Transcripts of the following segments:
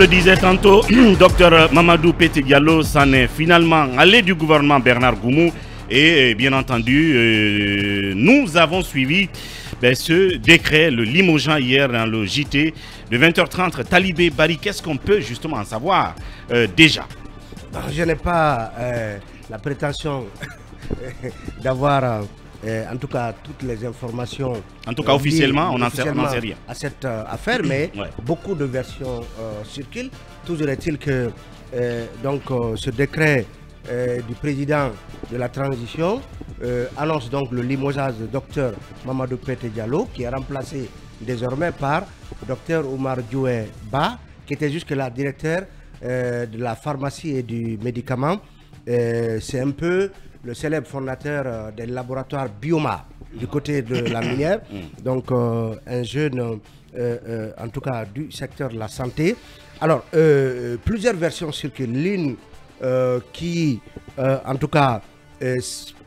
le disais tantôt, Dr Mamadou Pété Diallo s'en est finalement allé du gouvernement Bernard Goumou. Et bien entendu, nous avons suivi ce décret, le limogeant hier dans le JT de 20h30. Talibé Bari, qu'est-ce qu'on peut justement en savoir déjà? Je n'ai pas la prétention d'avoir en tout cas toutes les informations. En tout cas officiellement, on n'en sait rien à cette affaire, mais beaucoup de versions circulent. Toujours est-il que ce décret du président de la transition annonce donc le limogeage de Dr Mamadou Pété Diallo, qui est remplacé désormais par Dr Oumar Djoué Ba, qui était jusque-là directeur de la pharmacie et du médicament. C'est un peu le célèbre fondateur des laboratoires Bioma du côté de la minière, donc un jeune en tout cas du secteur de la santé. Alors plusieurs versions circulent, l'une qui en tout cas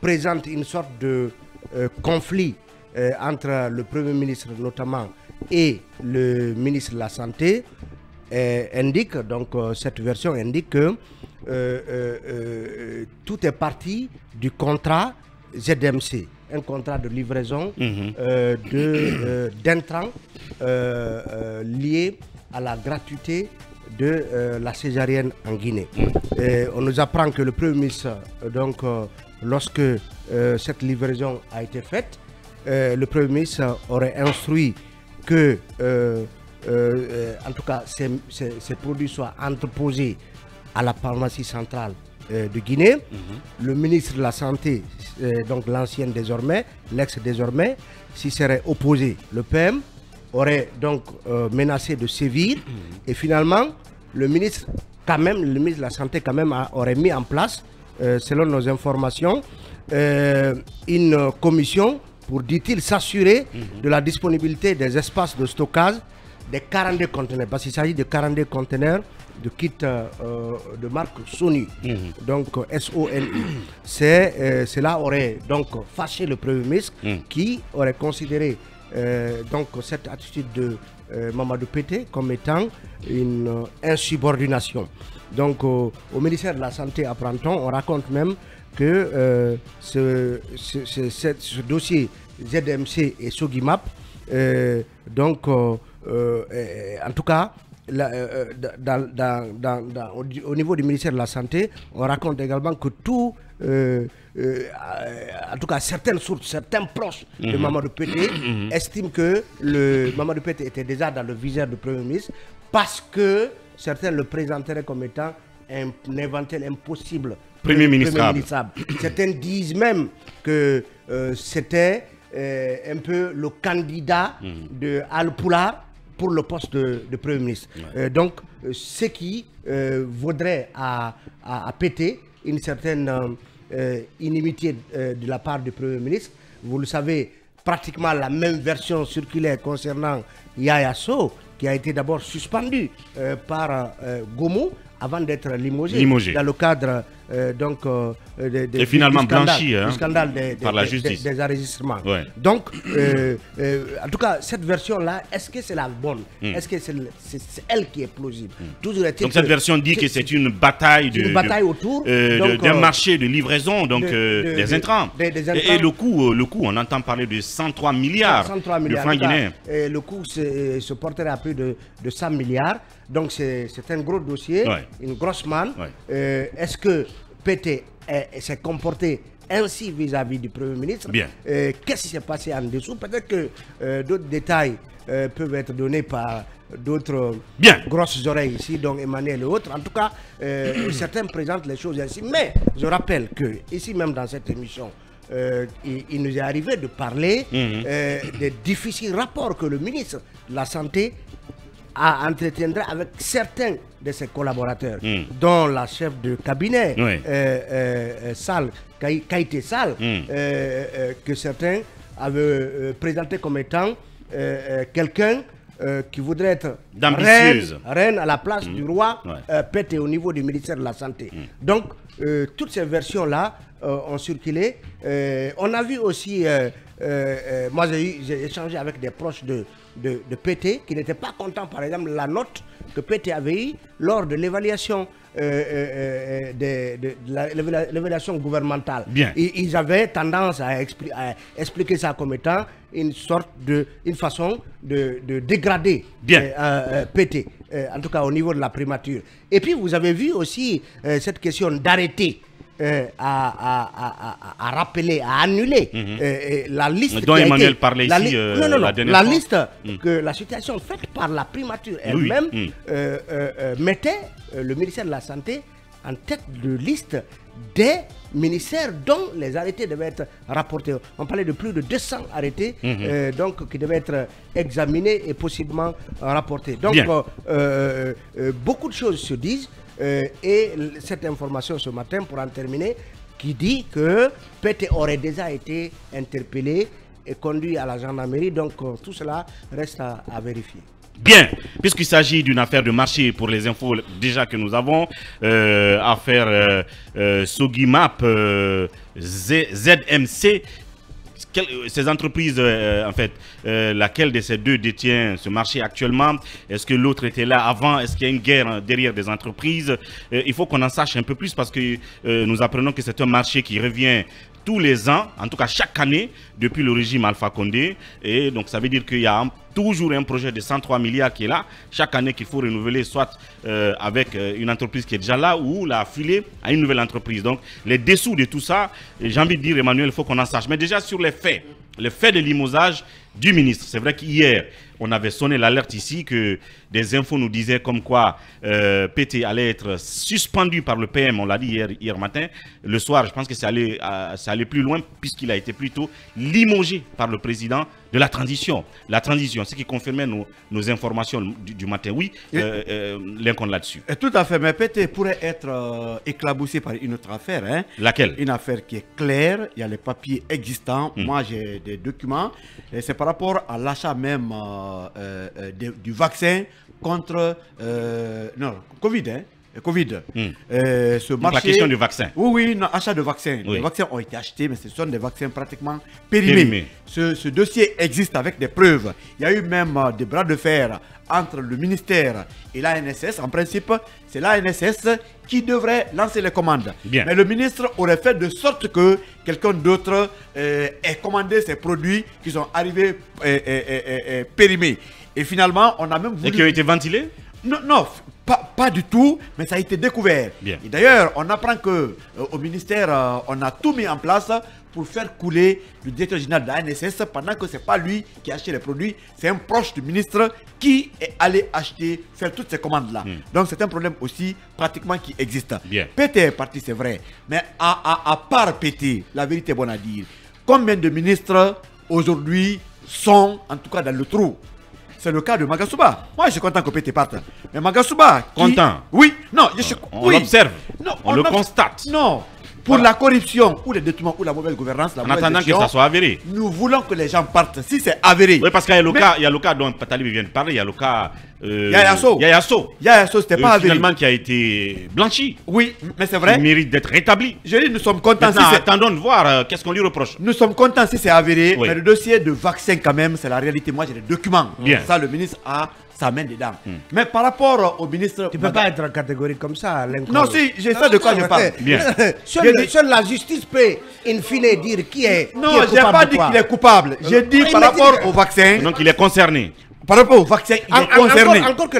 présente une sorte de conflit entre le Premier ministre notamment et le ministre de la Santé, indique, donc cette version indique que tout est parti du contrat ZMC, un contrat de livraison d'intrants liés à la gratuité de la césarienne en Guinée. On nous apprend que le Premier ministre, donc lorsque cette livraison a été faite, le Premier ministre aurait instruit que en tout cas ces produits soient entreposés à la pharmacie centrale de Guinée. Le ministre de la Santé, donc l'ancien désormais, l'ex désormais, s'y serait opposé. Le PM aurait donc menacé de sévir et finalement le ministre de la Santé quand même aurait mis en place, selon nos informations, une commission pour, dit-il, s'assurer de la disponibilité des espaces de stockage des 42 conteneurs, parce qu'il s'agit de 42 conteneurs de kits de marque Sony, donc SONI. Cela aurait donc fâché le Premier ministre qui aurait considéré donc cette attitude de Mamadou Pété comme étant une insubordination. Donc au ministère de la Santé, apprend-on, on raconte même que ce dossier ZMC et Sogimap, donc en tout cas, au niveau du ministère de la Santé, on raconte également que tout, en tout cas certaines sources, certains proches de Mamadou Pété estiment que Mamadou Pété était déjà dans le viseur du Premier ministre parce que certains le présenteraient comme étant un éventuel impossible Premier ministrable. Certains disent même que c'était un peu le candidat de Al-Poula pour le poste de Premier ministre. Donc, ce qui vaudrait à Pété une certaine inimitié de la part du Premier ministre. Vous le savez, pratiquement la même version circulaire concernant Yaya Sow, qui a été d'abord suspendu par Goumou avant d'être limogé dans le cadre et finalement blanchi du scandale par la justice des enregistrements. Donc, en tout cas, cette version-là, est-ce que c'est la bonne? Est-ce que c'est elle qui est plausible? Donc cette version dit que c'est une bataille autour d'un marché de livraison, donc des intrants. Et le coût, on entend parler de 103 milliards de francs guinéens. Le coût se porterait à plus de 100 milliards. Donc c'est un gros dossier, une grosse manne. Est-ce que Pété s'est comporté ainsi vis-à-vis du Premier ministre? Qu'est-ce qui s'est passé en dessous? Peut-être que d'autres détails peuvent être donnés par d'autres grosses oreilles ici, donc Emmanuel et autres. En tout cas, certains présentent les choses ainsi. Mais je rappelle que ici même dans cette émission, il nous est arrivé de parler des difficiles rapports que le ministre de la Santé entretiendra avec certains de ses collaborateurs, dont la chef de cabinet, Kaïté Sall, que certains avaient présenté comme étant quelqu'un qui voudrait être reine à la place du roi Pété au niveau du ministère de la Santé. Donc, toutes ces versions-là ont circulé. On a vu aussi, moi j'ai échangé avec des proches de de PT, qui n'étaient pas contents, par exemple, de la note que PT avait eue lors de l'évaluation l'évaluation gouvernementale. Bien. Ils avaient tendance à expliquer ça comme étant une façon de dégrader PT, en tout cas au niveau de la primature. Et puis vous avez vu aussi cette question d'arrêter à rappeler, à annuler la liste dont Emmanuel parlait ici la dernière fois. Liste que la situation faite par la primature elle-même mettait le ministère de la Santé en tête de liste des ministères dont les arrêtés devaient être rapportés. On parlait de plus de 200 arrêtés donc, qui devaient être examinés et possiblement rapportés. Donc beaucoup de choses se disent et cette information ce matin, pour en terminer, qui dit que PT aurait déjà été interpellé et conduit à la gendarmerie. Donc tout cela reste à vérifier. Bien, puisqu'il s'agit d'une affaire de marché pour les infos déjà que nous avons, affaire Sogimap, ZMC, ces entreprises, en fait, laquelle de ces deux détient ce marché actuellement? Est-ce que l'autre était là avant? Est-ce qu'il y a une guerre derrière des entreprises? Il faut qu'on en sache un peu plus parce que nous apprenons que c'est un marché qui revient tous les ans, en tout cas chaque année, depuis le régime Alpha Condé. Et donc ça veut dire qu'il y a toujours un projet de 103 milliards qui est là, chaque année qu'il faut renouveler, soit avec une entreprise qui est déjà là ou la filer à une nouvelle entreprise. Donc les dessous de tout ça, j'ai envie de dire, Emmanuel, il faut qu'on en sache. Mais déjà sur les faits de limosage du ministre, c'est vrai qu'hier, on avait sonné l'alerte ici que des infos nous disaient comme quoi PT allait être suspendu par le PM, on l'a dit hier matin. Le soir, je pense que c'est allé plus loin puisqu'il a été plutôt limogé par le président de la transition. La transition, ce qui confirmait nos informations du matin. Oui, Lincoln là-dessus. Tout à fait, mais PT pourrait être éclaboussé par une autre affaire. Hein. Laquelle? Une affaire qui est claire, il y a les papiers existants. Moi, j'ai des documents. C'est par rapport à l'achat même du vaccin contre Covid. Hein. Covid. Donc la question du vaccin. Oui, non, achat de vaccins. Oui. Les vaccins ont été achetés, mais ce sont des vaccins pratiquement périmés. Ce dossier existe avec des preuves. Il y a eu même des bras de fer entre le ministère et l'ANSS. En principe, c'est l'ANSS qui devrait lancer les commandes. Bien. Mais le ministre aurait fait de sorte que quelqu'un d'autre ait commandé ces produits qui sont arrivés périmés. Et finalement, on a même voulu... Et qui ont été ventilés? Non, non, pas du tout, mais ça a été découvert. Bien. Et d'ailleurs, on apprend que au ministère, on a tout mis en place pour faire couler le directeur général de la ANSS pendant que ce n'est pas lui qui a acheté les produits, c'est un proche du ministre qui est allé acheter, faire toutes ces commandes-là. Donc c'est un problème aussi pratiquement qui existe. Bien. PT est parti, c'est vrai, mais à part PT, la vérité est bonne à dire, combien de ministres aujourd'hui sont en tout cas dans le trou? C'est le cas de Magasuba. Moi, je suis content que PT parte. Mais Magasuba... Content? Oui. Non, on l'observe. On le constate. Non. Pour la corruption, ou les détournements, ou la mauvaise gouvernance, en attendant que ça soit avéré. Nous voulons que les gens partent. Si c'est avéré. Oui, parce qu'il y a le cas dont Patalib vient de parler. Il y a le cas... Yayaso. Yayaso, c'était pas avéré. Finalement, qui a été blanchi. Oui, mais c'est vrai. Il mérite d'être rétabli. Je dis, nous sommes contents. Maintenant, attendons de voir qu'est-ce qu'on lui reproche. Nous sommes contents si c'est avéré. Oui. Mais le dossier de vaccin, quand même, c'est la réalité. Moi, j'ai des documents. Bien. Ça, le ministre a sa main dedans. Mais par rapport au ministre... Tu ne peux pas être catégorique comme ça, Lincoln. Non, si, j'ai ça de quoi je parle. Bien. Seule la justice peut, in fine, dire qui est Non, qui est je n'ai pas dit coupable qu'il est coupable. J'ai dit par rapport au vaccin. Donc, il est concerné. Par rapport au vaccin, il est concerné. Encore que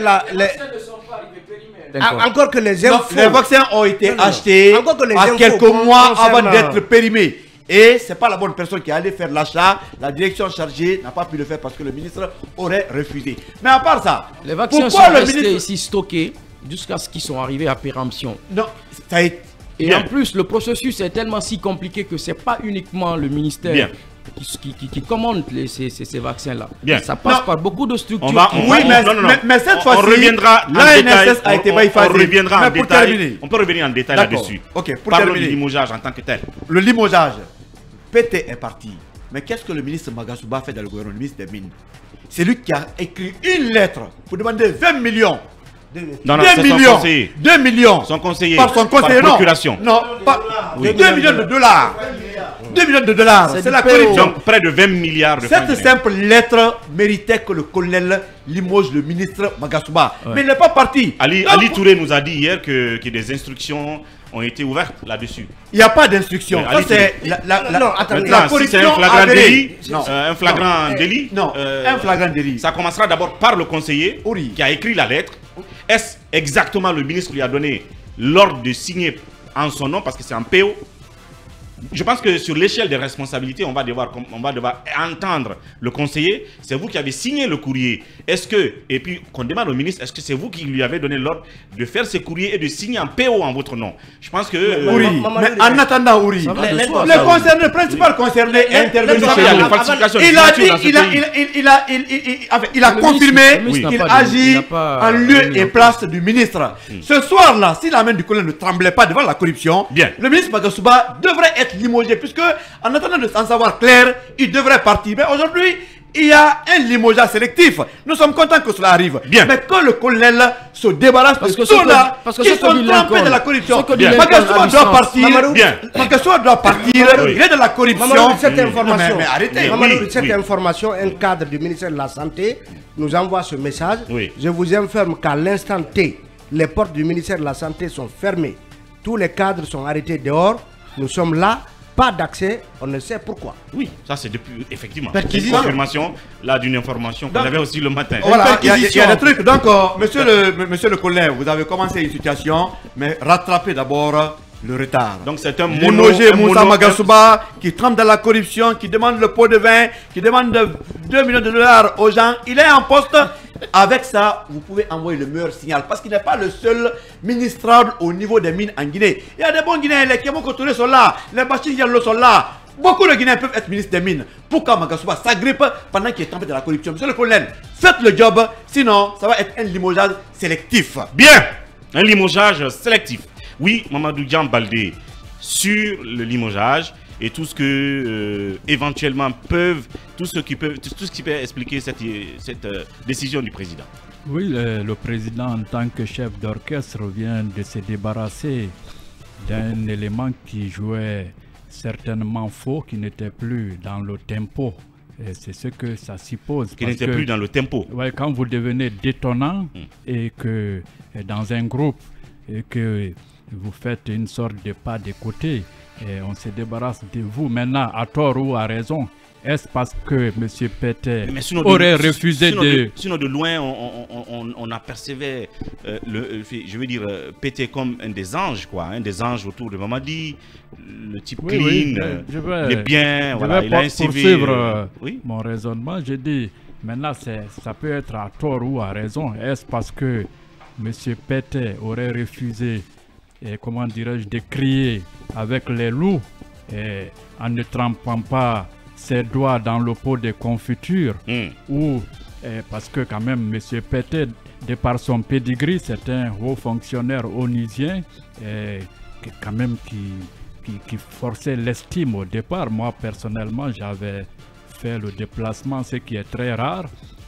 encore que les Non, infos... les vaccins ont été achetés Encore que les à infos quelques mois concernent- avant d'être périmés. Et ce n'est pas la bonne personne qui allait faire l'achat. La direction chargée n'a pas pu le faire parce que le ministre aurait refusé. Mais à part ça, les vaccins pourquoi sont le restés ministre... ici stockés jusqu'à ce qu'ils sont arrivés à péremption. Non, ça a été... Et Bien. en plus, le processus est tellement si compliqué que c'est pas uniquement le ministère Bien. qui commande ces vaccins-là. Bien. Ça passe Non. par beaucoup de structures. Oui, mais cette fois-ci, on reviendra en l'ANSS détail. a été On bypassé. reviendra Mais en pour détail. terminer. On peut revenir en détail D'accord. là-dessus. Ok, pour Parlons terminer. du limogeage en tant que tel. Le limogeage. PT est parti. Mais qu'est-ce que le ministre Magasuba fait dans le gouvernement, le ministre des Mines? C'est lui qui a écrit une lettre pour demander 20 millions. Non, 2 c'est son millions. conseiller. 2 millions. Son conseiller. Par son conseiller, par procuration. Non, pas Oui. 2 millions de dollars. 2 millions de dollars. C'est la corruption. Donc, près de 20 milliards de francs. Cette simple lettre méritait que le colonel limoge le ministre Magasuba. Mais il n'est pas parti. Ali Touré nous a dit hier que des instructions ont été ouvertes là-dessus. Il n'y a pas d'instruction. Ça, c'est la corruption. Si c'est un flagrant délit, un flagrant délit, un flagrant délit. Ça commencera d'abord par le conseiller Oui. qui a écrit la lettre. Est-ce exactement le ministre lui a donné l'ordre de signer en son nom parce que c'est un PO? Je pense que sur l'échelle des responsabilités, on va devoir entendre le conseiller. C'est vous qui avez signé le courrier. Est-ce que, et puis qu'on demande au ministre, est-ce que c'est vous qui lui avez donné l'ordre de faire ce courrier et de signer un PO en votre nom? Je pense que... mais en attendant, Ouri, le concernés, le principal concerné est intervenu chez nous. Il a confirmé qu'il agit en lieu et place du ministre. Ce soir-là, si la main du colonel ne tremblait pas devant la corruption, le ministre Magasuba devrait être limogé, puisque en attendant de s'en savoir clair, il devrait partir. Mais aujourd'hui, il y a un limogeage sélectif. Nous sommes contents que cela arrive. Mais que le colonel se débarrasse de ceux-là qui sont trempés de la corruption. Magasuba doit partir. Magasuba doit partir. Il est de la corruption. Cette information, mais arrêtez. Cette information, un cadre du ministère de la Santé nous envoie ce message. Je vous informe qu'à l'instant T, les portes du ministère de la Santé sont fermées. Tous les cadres sont arrêtés dehors. Nous sommes là, pas d'accès, on ne sait pourquoi. Oui, ça c'est depuis, effectivement, une confirmation là d'une information qu'on avait aussi le matin. Voilà, il y a des trucs. Donc, monsieur le colonel, vous avez commencé une situation, mais rattrapez d'abord le retard. Donc c'est un Limoger Moussa Magasuba qui trempe dans la corruption, qui demande le pot de vin, qui demande 2 millions de dollars aux gens. Il est en poste. Avec ça, vous pouvez envoyer le meilleur signal. Parce qu'il n'est pas le seul ministrable au niveau des mines en Guinée. Il y a des bons Guinéens, les Kémoko Touré sont là, les Bachir Diallo sont là. Beaucoup de Guinéens peuvent être ministres des mines. Pourquoi Magasuba s'agrippe pendant qu'il est trempé dans la corruption? Monsieur le colonel, faites le job, sinon ça va être un limogeage sélectif. Bien, un limogeage sélectif. Oui, Mamadou Dian Baldé, sur le limogeage et tout ce que éventuellement tout ce qui peut expliquer cette décision du président. Oui, le président en tant que chef d'orchestre vient de se débarrasser d'un élément qui jouait certainement faux, qui n'était plus dans le tempo. C'est ce que ça suppose. Qui n'était plus dans le tempo. Ouais, quand vous devenez détonnant et que dans un groupe et que vous faites une sorte de pas de côté, et on se débarrasse de vous maintenant, à tort ou à raison. Est-ce parce que M. Pété aurait refusé de... Sinon de loin, on apercevait, je veux dire, Pété comme un des anges, quoi. Un des anges autour de Mamadi, le type clean, il est bien, voilà, il a un CV. Poursuivre mon raisonnement, j'ai dit, maintenant ça peut être à tort ou à raison. Est-ce parce que M. Pété aurait refusé, comment dirais-je, de crier avec les loups en ne trempant pas ses doigts dans le pot de confiture ou parce que quand même M. Pété, de par son pedigree, c'est un haut fonctionnaire onusien quand même qui forçait l'estime au départ. Moi personnellement j'avais fait le déplacement, ce qui est très rare,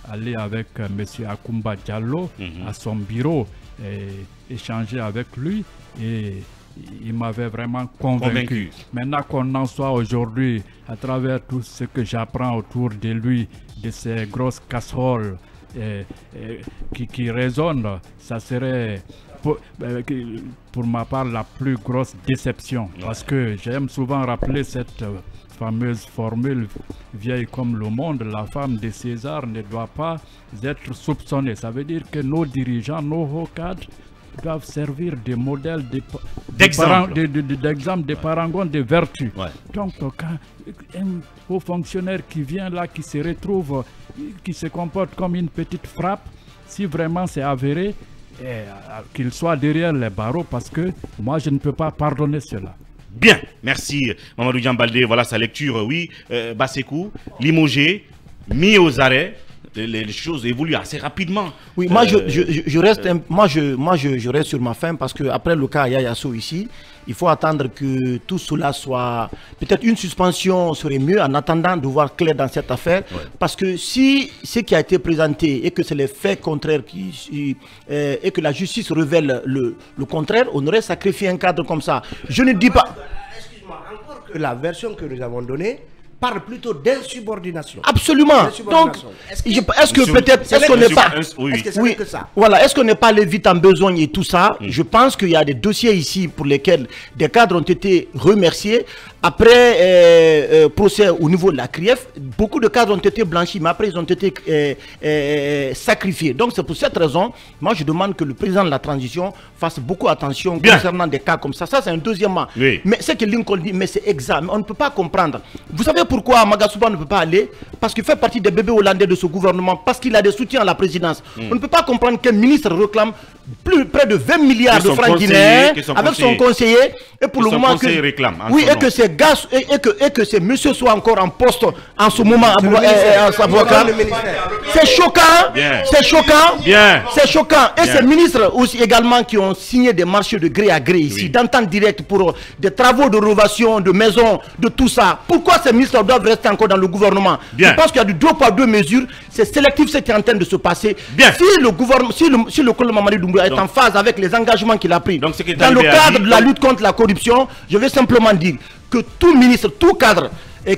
aller avec M. Akumba Diallo à son bureau et échanger avec lui, et il m'avait vraiment convaincu. Maintenant qu'on en soit aujourd'hui, à travers tout ce que j'apprends autour de lui, de ces grosses casseroles qui résonnent, ça serait pour ma part la plus grosse déception. Parce que j'aime souvent rappeler cette fameuse formule vieille comme le monde: la femme de César ne doit pas être soupçonnée. Ça veut dire que nos dirigeants, nos hauts cadres doivent servir de modèles, d'exemple, de parangons de vertu. Donc, quand un haut fonctionnaire qui vient là, qui se retrouve, qui se comporte comme une petite frappe, si vraiment c'est avéré, qu'il soit derrière les barreaux, parce que moi, je ne peux pas pardonner cela. Bien, merci Mamadou Dian Baldé. Voilà sa lecture, oui. Basekou, limogé, mis aux arrêts. Les choses évoluent assez rapidement. Oui, moi je reste je reste sur ma faim, parce que après le cas Yaya Sow ici, il faut attendre que tout cela soit, peut-être une suspension serait mieux en attendant de voir clair dans cette affaire, parce que si ce qui a été présenté et que c'est les faits contraires et que la justice révèle le contraire, on aurait sacrifié un cadre comme ça. Je ne dis pas. la version que nous avons donnée parle plutôt d'insubordination. Absolument. Donc, est-ce que peut-être, est-ce qu'on n'est pas, oui, que ça. Voilà, est-ce qu'on n'est pas allé vite en besogne et tout ça? Je pense qu'il y a des dossiers ici pour lesquels des cadres ont été remerciés. Après procès au niveau de la CRIEF, beaucoup de cadres ont été blanchis, mais après ils ont été sacrifiés. Donc c'est pour cette raison, moi je demande que le président de la transition fasse beaucoup attention concernant des cas comme ça. Ça c'est un deuxièmement. Oui. Mais c'est que Lincoln dit, mais c'est exact, on ne peut pas comprendre. Vous savez pourquoi Magasuba ne peut pas aller? Parce qu'il fait partie des bébés hollandais de ce gouvernement, parce qu'il a des soutiens à la présidence. On ne peut pas comprendre qu'un ministre réclame près de 20 milliards de francs guinéens avec son conseiller, et pour le moment que oui, et que ces gars et que ces messieurs soient encore en poste en ce moment à Savoie. C'est choquant, c'est choquant, c'est choquant. Et ces ministres aussi également qui ont signé des marchés de gré à gré ici, d'entente directe pour des travaux de rénovation de maisons, de tout ça. Pourquoi ces ministres doivent rester encore dans le gouvernement? Je pense qu'il y a du 2 poids 2 mesures. C'est sélectif ce qui est en train de se passer. Si le gouvernement, si le colonel Mamadi Doumbouya est en phase avec les engagements qu'il a pris dans le cadre de la lutte contre la corruption, je vais simplement dire que tout ministre, tout cadre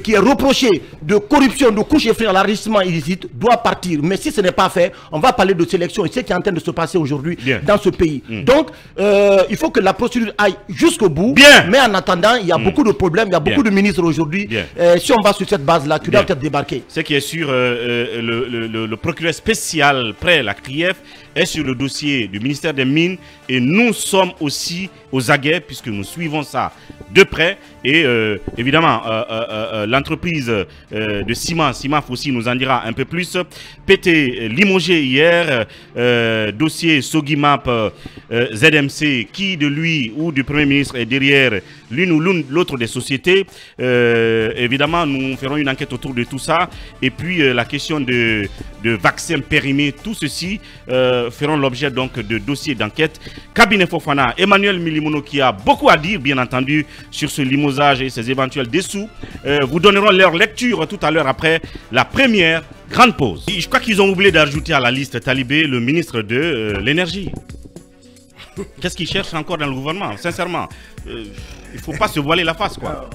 qui est reproché de corruption, de couche effrayante, l'enrichissement illicite, doit partir. Mais si ce n'est pas fait, on va parler de sélection et ce qui est en train de se passer aujourd'hui dans ce pays. Donc, il faut que la procédure aille jusqu'au bout. Mais en attendant, il y a beaucoup de problèmes, il y a beaucoup de ministres aujourd'hui. Si on va sur cette base-là, qui doivent être débarqués. Ce qui est sûr, le procureur spécial près la CRIEF est sur le dossier du ministère des Mines et nous sommes aussi aux aguets puisque nous suivons ça de près et évidemment l'entreprise de CIMAF aussi nous en dira un peu plus. Pété limogé hier, dossier Sogimap ZMC, qui de lui ou du Premier ministre est derrière l'une ou l'autre des sociétés. Évidemment, nous ferons une enquête autour de tout ça. Et puis la question de vaccins périmés, tout ceci feront l'objet donc de dossiers d'enquête. Cabinet Fofana, Emmanuel Milimono qui a beaucoup à dire, bien entendu, sur ce limogeage et ses éventuels dessous. Vous donnerons leur lecture tout à l'heure après la première grande pause. Je crois qu'ils ont oublié d'ajouter à la liste Talibé le ministre de l'énergie. Qu'est-ce qu'ils cherchent encore dans le gouvernement? Sincèrement, il ne faut pas se voiler la face, quoi.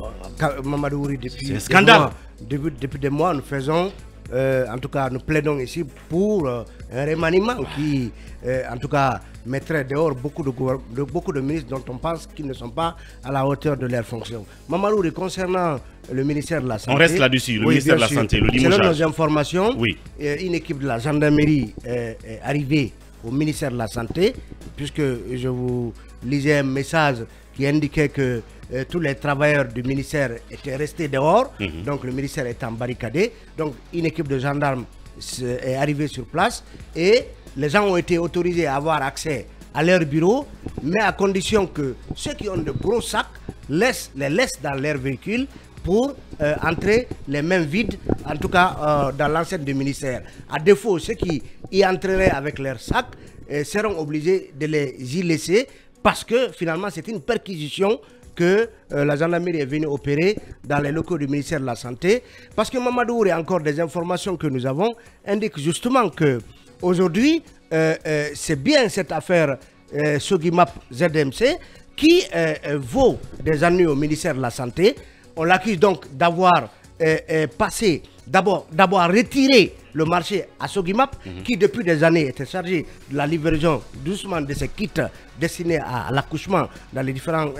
Mamadou Ouri, depuis scandale. Depuis des mois, nous faisons, en tout cas, nous plaidons ici pour un remaniement qui, en tout cas, mettrait dehors beaucoup de ministres dont on pense qu'ils ne sont pas à la hauteur de leurs fonctions. Mamadou Ouri, concernant le ministère de la Santé... On reste là-dessus, le ministère de la Santé, le limogeage. Selon nos informations, une équipe de la gendarmerie est arrivée au ministère de la Santé, puisque je vous lisais un message qui indiquait que tous les travailleurs du ministère étaient restés dehors, donc le ministère est barricadé. Donc une équipe de gendarmes est arrivée sur place et les gens ont été autorisés à avoir accès à leur bureau, mais à condition que ceux qui ont de gros sacs les laissent dans leur véhicule pour entrer les mains vides, en tout cas dans l'enceinte du ministère. À défaut, ceux qui y entreraient avec leurs sacs seront obligés de les y laisser parce que finalement c'est une perquisition que la gendarmerie est venue opérer dans les locaux du ministère de la Santé. Parce que Mamadou Ouri, encore des informations que nous avons, indiquent justement que aujourd'hui c'est bien cette affaire Sogimap ZMC qui vaut des ennuis au ministère de la Santé. On l'accuse donc d'avoir passé, d'avoir retiré le marché à Sogimap, qui depuis des années était chargé de la livraison doucement de ces kits destinés à l'accouchement dans les différentes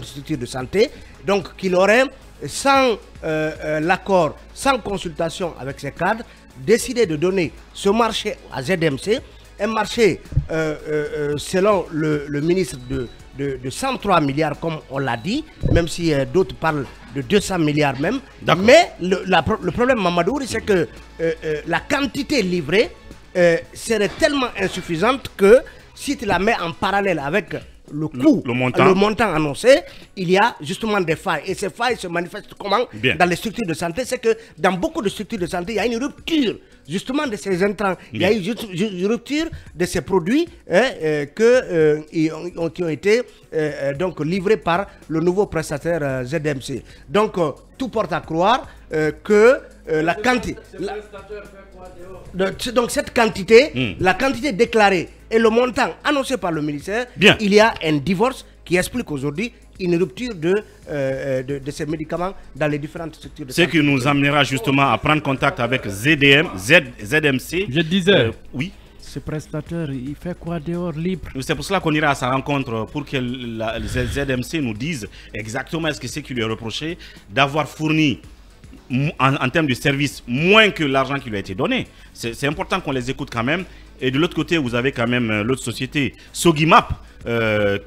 structures de santé. Donc qu'il aurait, sans l'accord, sans consultation avec ses cadres, décidé de donner ce marché à ZMC, un marché selon le ministre de 103 milliards comme on l'a dit, même si d'autres parlent de 200 milliards même. Mais le problème, Mamadou, c'est que la quantité livrée serait tellement insuffisante que si tu la mets en parallèle avec le coût, le montant annoncé, il y a justement des failles. Et ces failles se manifestent comment dans les structures de santé? C'est que dans beaucoup de structures de santé, il y a une rupture justement de ces intrants. Il y a une rupture de ces produits qui ont été donc livrés par le nouveau prestataire ZMC. Donc tout porte à croire que la quantité... Donc cette quantité, la quantité déclarée et le montant annoncé par le ministère, il y a un divorce qui explique aujourd'hui une rupture de ces médicaments dans les différentes structures de Ce santé. qui nous amènera justement à prendre contact avec ZMC. Je disais, Oui. ce prestataire, il fait quoi dehors libre? C'est pour cela qu'on ira à sa rencontre pour que les ZMC nous disent exactement ce que c'est qui lui est reproché d'avoir fourni en termes de service moins que l'argent qui lui a été donné. C'est important qu'on les écoute quand même. Et de l'autre côté, vous avez quand même l'autre société, Sogimap,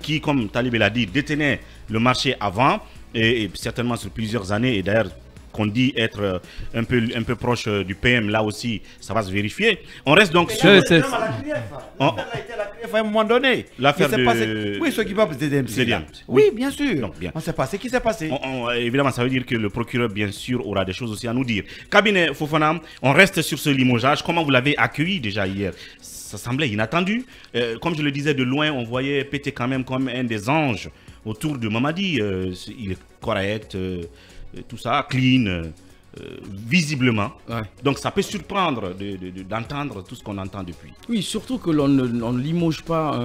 qui, comme Talib l'a dit, détenait le marché avant et certainement sur plusieurs années. Et d'ailleurs, qu'on dit être un peu proche du PM, là aussi, ça va se vérifier. On reste donc sur... À un moment donné. L'affaire Il s'est de- passé- Oui, ce qui va ZDMC. ZDM. Oui, bien sûr. Donc, bien. On sait pas ce qui s'est passé. Évidemment, ça veut dire que le procureur, bien sûr, aura des choses aussi à nous dire. Cabinet Fofana, on reste sur ce limogeage. Comment vous l'avez accueilli déjà hier? Ça semblait inattendu. Comme je le disais, de loin, on voyait Pété quand même comme un des anges autour de Mamadi. Il est correct, tout ça, clean, visiblement. Ouais. Donc ça peut surprendre d'entendre tout ce qu'on entend depuis. Oui, surtout que l'on ne limoge pas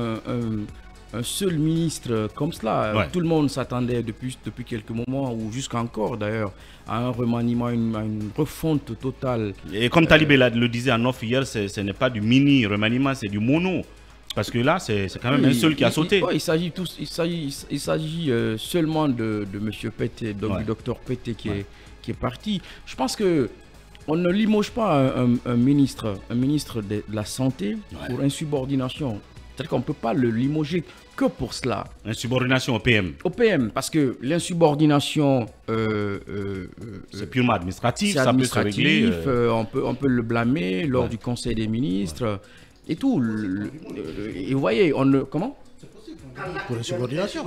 un seul ministre comme cela. Ouais. Tout le monde s'attendait depuis quelques moments, ou jusqu'à encore d'ailleurs, à un remaniement, à une refonte totale. Et comme Talib le disait en off hier, ce n'est pas du mini remaniement, c'est du mono. Parce que là, c'est quand même un seul qui a sauté. Il s'agit seulement de M. Pété, donc Ouais. du docteur Pété qui est parti. Je pense que on ne limoge pas un ministre de la Santé pour insubordination. C'est-à-dire qu'on ne peut pas le limoger que pour cela. Insubordination au PM. Au PM, parce que l'insubordination, C'est purement administratif, c'est ça peut se administratif, régler. on peut le blâmer lors Ouais. du Conseil des ministres et tout. Et vous voyez, on ne... Comment? Pour insubordination.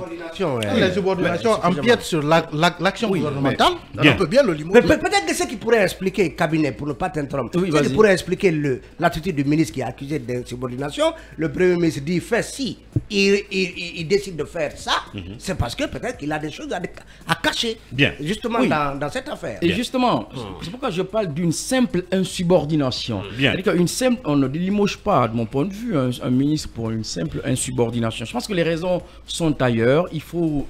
Les subordinations empiètent sur l'action gouvernementale. Bien. On peut bien le limoger. Mais peut-être que ce qui pourrait expliquer, cabinet, pour ne pas t'interrompre, Oui, ce qui vas-y. pourrait expliquer l'attitude du ministre qui est accusé d'insubordination, le Premier ministre dit fait si, il décide de faire ça, c'est parce que peut-être qu'il a des choses à cacher. Bien. Justement Oui. dans cette affaire. Et justement, c'est pourquoi je parle d'une simple insubordination. Bien. C'est-à-dire qu'une simple, on ne limoge pas, de mon point de vue, un ministre pour une simple insubordination. Je pense que les raisons sont ailleurs. Il faut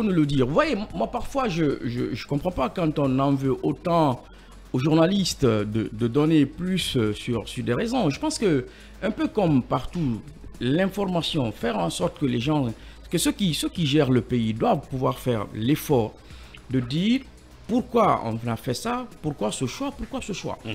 nous le dire. Vous voyez, moi parfois, je ne comprends pas quand on en veut autant aux journalistes de donner plus sur des raisons. Je pense que, un peu comme partout, l'information, faire en sorte que les gens, que ceux qui gèrent le pays doivent pouvoir faire l'effort de dire pourquoi on a fait ça, pourquoi ce choix.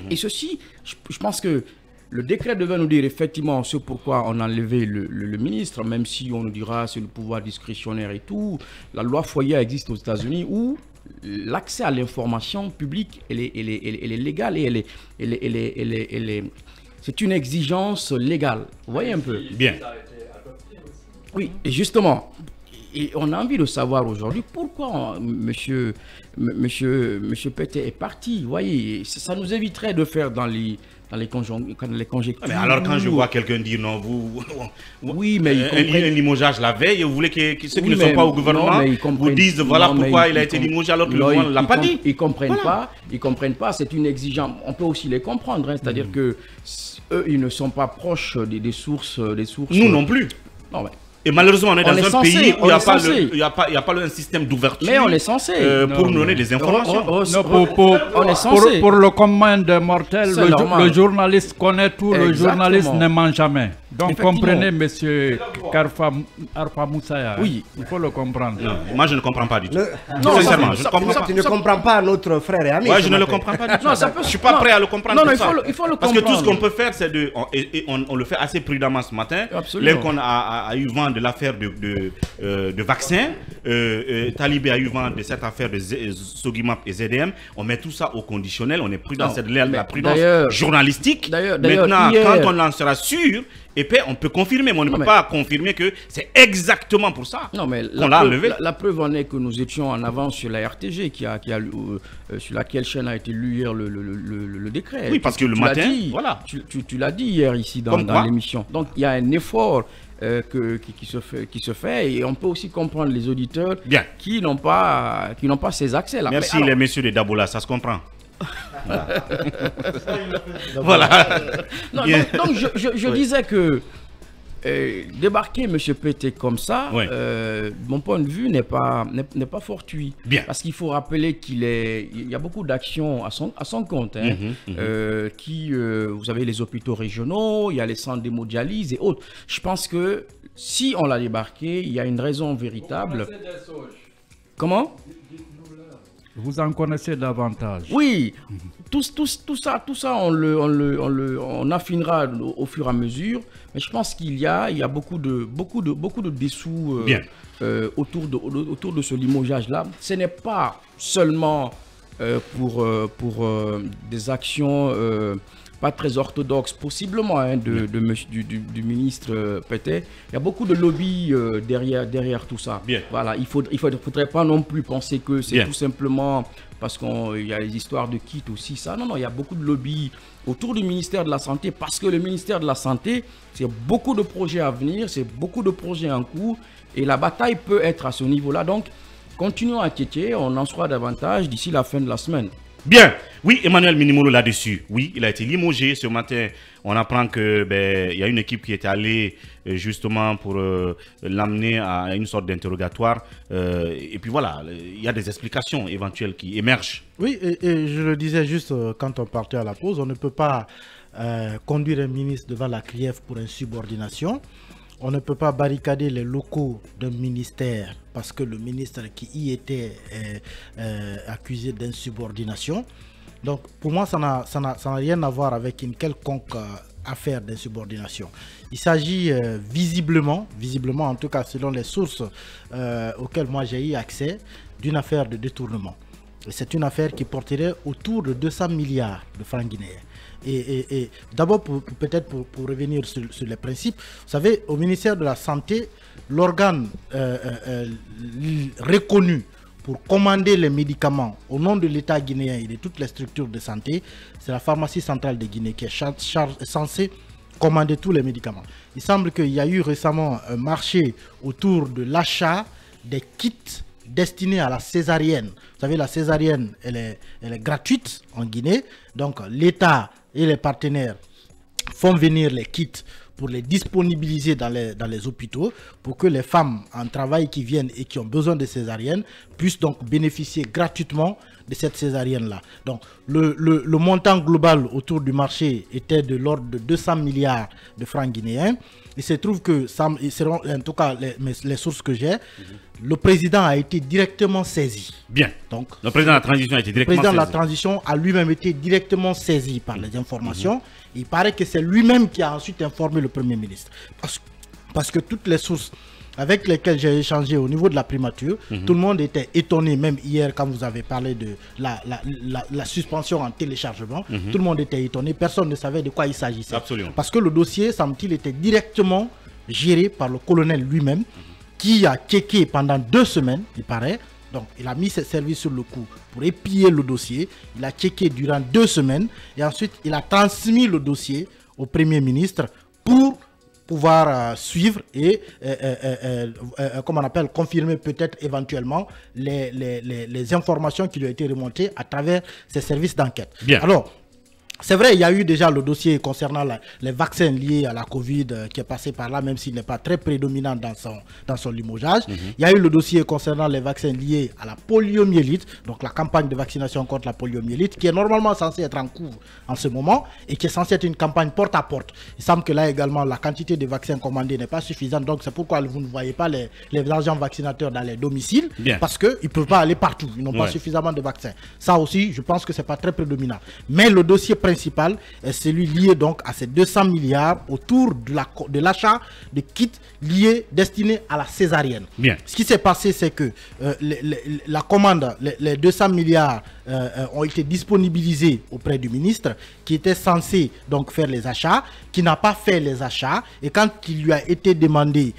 Et ceci, je pense que le décret devait nous dire effectivement ce pourquoi on a enlevé le ministre, même si on nous dira c'est le pouvoir discrétionnaire et tout. La loi Foyer existe aux États-Unis où l'accès à l'information publique, elle est légale et c'est une exigence légale. Vous voyez un peu? Bien. Oui, et justement, et on a envie de savoir aujourd'hui pourquoi monsieur Pété est parti. Vous voyez, ça nous éviterait de faire dans les conjectures. Mais alors quand je vois quelqu'un dire non, Oui, mais ils un comprennent. limogeage la veille, vous voulez que ceux qui Oui, ne sont mais- pas au gouvernement non, mais ils vous comprennent- disent voilà non, mais pourquoi ils- il a ils été com- limogé alors que le non, gouvernement ne l'a pas dit. Ils comprennent pas. Ils comprennent pas. C'est une exigence. On peut aussi les comprendre. Hein, c'est-à-dire que eux, ils ne sont pas proches des sources. Nous non plus. Non, mais Et malheureusement, on est On dans est un censé, pays où on il n'y a est pas censé. un système d'ouverture Mais on est censé. pour Non, nous donner mais- des informations. On est censé. Pour le commun des mortels, C'est normal. le journaliste connaît tout, le Exactement. journaliste ne ment jamais. Donc Effectivement. comprenez, monsieur Arfa Moussaya. Oui. Il faut le comprendre. Non, moi je ne comprends pas du tout. Non, Sincèrement, je ne ça- comprends ça- pas. Tu ne comprends pas notre frère et ami. Ouais, ce je ne le matin. comprends pas du tout. Non, ça peut- Je suis pas non. prêt à le comprendre. Non, pour non, ça. il faut le Parce que tout ce comprendre. qu'on peut faire, c'est de. On le fait assez prudemment ce matin. Absolument. Lincoln a eu vent de l'affaire de vaccin. Talibé a eu vent de cette affaire de Sogimap et ZDM. On met tout ça au conditionnel. On est prudent. Non, C'est de la mais prudence d'ailleurs- journalistique. d'ailleurs, Maintenant, hier- quand on en sera sûr, et puis on peut confirmer. Mais on ne peut mais- pas confirmer que c'est exactement pour ça Non, mais qu'on l'a enlevé. la preuve en est que nous étions en avance sur la RTG, sur laquelle chaîne a été lu hier le décret. Oui, parce que le Tu l'as matin, dit, voilà. Tu l'as dit hier ici Comme dans quoi. l'émission. Donc il y a un effort qui se fait et on peut aussi comprendre les auditeurs Bien. qui n'ont pas ces accès-là. Merci Mais alors- les messieurs de Dabola, ça se comprend. Voilà. Non, Bien. donc je disais que débarquer M. Pété comme ça, mon point de vue n'est pas fortuit. Bien. Parce qu'il faut rappeler qu'il y a beaucoup d'actions à son compte. Hein, vous avez les hôpitaux régionaux, il y a les centres d'hémodialyse et autres. Je pense que si on l'a débarqué, il y a une raison véritable. Comment? Vous en connaissez davantage. Oui, tout ça, on affinera au fur et à mesure. Mais je pense qu'il y a beaucoup de dessous autour de ce limogeage-là. Ce n'est pas seulement pour des actions pas très orthodoxes, possiblement, hein, du ministre Pété. Il y a beaucoup de lobby derrière tout ça. Bien. Voilà, il faudrait pas non plus penser que c'est tout simplement parce qu'il y a les histoires de kits aussi, ça. Non, il y a beaucoup de lobby autour du ministère de la Santé, parce que le ministère de la Santé, c'est beaucoup de projets à venir, c'est beaucoup de projets en cours, et la bataille peut être à ce niveau-là. Donc, continuons à inquiéter, on en saura davantage d'ici la fin de la semaine. Bien, oui, Emmanuel Minimolo là-dessus. Oui, il a été limogé ce matin. On apprend que il y a une équipe qui est allée justement pour l'amener à une sorte d'interrogatoire. Et puis voilà, il y a des explications éventuelles qui émergent. Oui, et je le disais juste quand on partait à la pause, on ne peut pas conduire un ministre devant la CRIEF pour insubordination. On ne peut pas barricader les locaux d'un ministère parce que le ministre qui y était est accusé d'insubordination. Donc pour moi, ça n'a rien à voir avec une quelconque affaire d'insubordination. Il s'agit visiblement, en tout cas selon les sources auxquelles moi j'ai eu accès, d'une affaire de détournement. C'est une affaire qui porterait autour de 200 milliards de francs guinéens. Et d'abord, peut-être pour revenir sur les principes, vous savez, au ministère de la Santé, l'organe reconnu pour commander les médicaments au nom de l'État guinéen et de toutes les structures de santé, c'est la pharmacie centrale de Guinée qui est censée commander tous les médicaments. Il semble qu'il y a eu récemment un marché autour de l'achat des kits destinés à la césarienne. Vous savez, la césarienne, elle est gratuite en Guinée. Donc, l'État et les partenaires font venir les kits pour les disponibiliser dans les hôpitaux, pour que les femmes en travail qui viennent et qui ont besoin de césarienne puissent donc bénéficier gratuitement de cette césarienne-là. Donc, le montant global autour du marché était de l'ordre de 200 milliards de francs guinéens. Il se trouve que, selon en tout cas les sources que j'ai, le président a été directement saisi. Bien. Donc, le président de la transition a été directement saisi. Le président de la transition a lui-même été directement saisi par les informations. Il paraît que c'est lui-même qui a ensuite informé le Premier ministre. Parce que toutes les sources avec lesquelles j'ai échangé au niveau de la primature, tout le monde était étonné, même hier quand vous avez parlé de la suspension en téléchargement, tout le monde était étonné, personne ne savait de quoi il s'agissait. Absolument. Parce que le dossier, semble-t-il, était directement géré par le colonel lui-même, qui a checké pendant 2 semaines, il paraît. Donc, il a mis ses services sur le coup pour épier le dossier. Il a checké durant 2 semaines et ensuite, il a transmis le dossier au Premier ministre pour pouvoir suivre et, comment on appelle, confirmer peut-être éventuellement les informations qui lui ont été remontées à travers ses services d'enquête. Alors, c'est vrai, il y a eu déjà le dossier concernant les vaccins liés à la Covid qui est passé par là, même s'il n'est pas très prédominant dans son limogeage. Il y a eu le dossier concernant les vaccins liés à la poliomyélite, donc la campagne de vaccination contre la poliomyélite, qui est normalement censée être en cours en ce moment et qui est censée être une campagne porte à porte. Il semble que là également, la quantité de vaccins commandés n'est pas suffisante, donc c'est pourquoi vous ne voyez pas les agents vaccinateurs dans les domiciles, parce qu'ils ne peuvent pas aller partout, ils n'ont pas suffisamment de vaccins. Ça aussi, je pense que ce n'est pas très prédominant. Mais le dossier principal est celui lié donc à ces 200 milliards autour de l'achat de kits liés destinés à la césarienne. Ce qui s'est passé, c'est que la commande, les 200 milliards ont été disponibilisés auprès du ministre qui était censé donc faire les achats, qui n'a pas fait les achats, et quand il lui a été demandé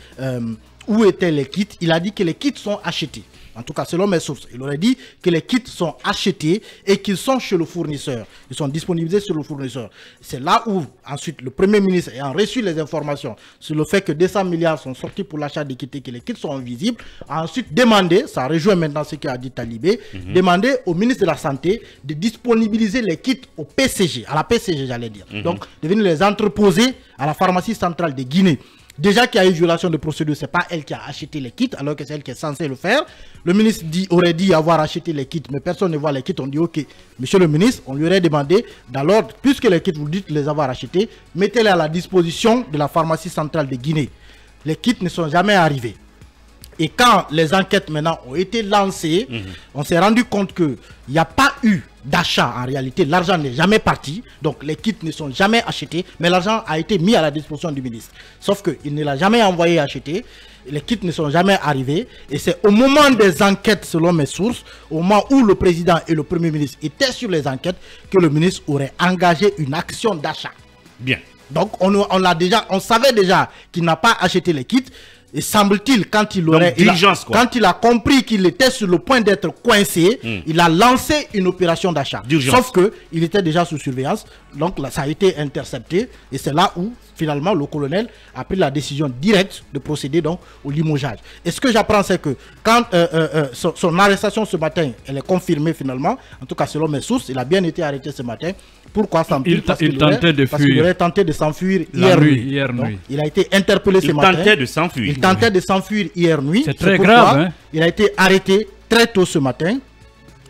où étaient les kits, il a dit que les kits sont achetés. En tout cas, selon mes sources, il aurait dit que les kits sont achetés et qu'ils sont chez le fournisseur. Ils sont disponibilisés sur le fournisseur. C'est là où, ensuite, le Premier ministre, ayant reçu les informations sur le fait que 200 milliards sont sortis pour l'achat des kits et que les kits sont invisibles, a ensuite demandé, ça rejoint maintenant ce qu'a dit Talibé, demandé au ministre de la Santé de disponibiliser les kits au PCG, à la PCG, j'allais dire. Donc, de venir les entreposer à la pharmacie centrale de Guinée. déjà qu'il y a eu violation de procédure, c'est pas elle qui a acheté les kits, alors que c'est elle qui est censée le faire. Le ministre aurait dit avoir acheté les kits, mais personne ne voit les kits. On dit ok, monsieur le ministre, on lui aurait demandé dans l'ordre, puisque les kits, vous dites les avoir achetés, mettez-les à la disposition de la pharmacie centrale de Guinée. Les kits ne sont jamais arrivés. Et quand les enquêtes maintenant ont été lancées, on s'est rendu compte qu'il n'y a pas eu d'achat en réalité. L'argent n'est jamais parti, donc les kits ne sont jamais achetés, mais l'argent a été mis à la disposition du ministre. Sauf qu'il ne l'a jamais envoyé acheter, les kits ne sont jamais arrivés, et c'est au moment des enquêtes, selon mes sources, au moment où le président et le premier ministre étaient sur les enquêtes, que le ministre aurait engagé une action d'achat. Bien. Donc on savait déjà qu'il n'a pas acheté les kits. Et semble-t-il, quand il a compris qu'il était sur le point d'être coincé, il a lancé une opération d'achat. Sauf qu'il était déjà sous surveillance, donc là, ça a été intercepté. Et c'est là où, finalement, le colonel a pris la décision directe de procéder donc, au limogeage. Et ce que j'apprends, c'est que quand son arrestation ce matin, elle est confirmée finalement, en tout cas selon mes sources, il a bien été arrêté ce matin. Pourquoi semble-t-il? Parce qu'il aurait tenté de s'enfuir hier nuit. Il a été interpellé ce matin. Il tentait de s'enfuir hier nuit. C'est très grave. Hein? Il a été arrêté très tôt ce matin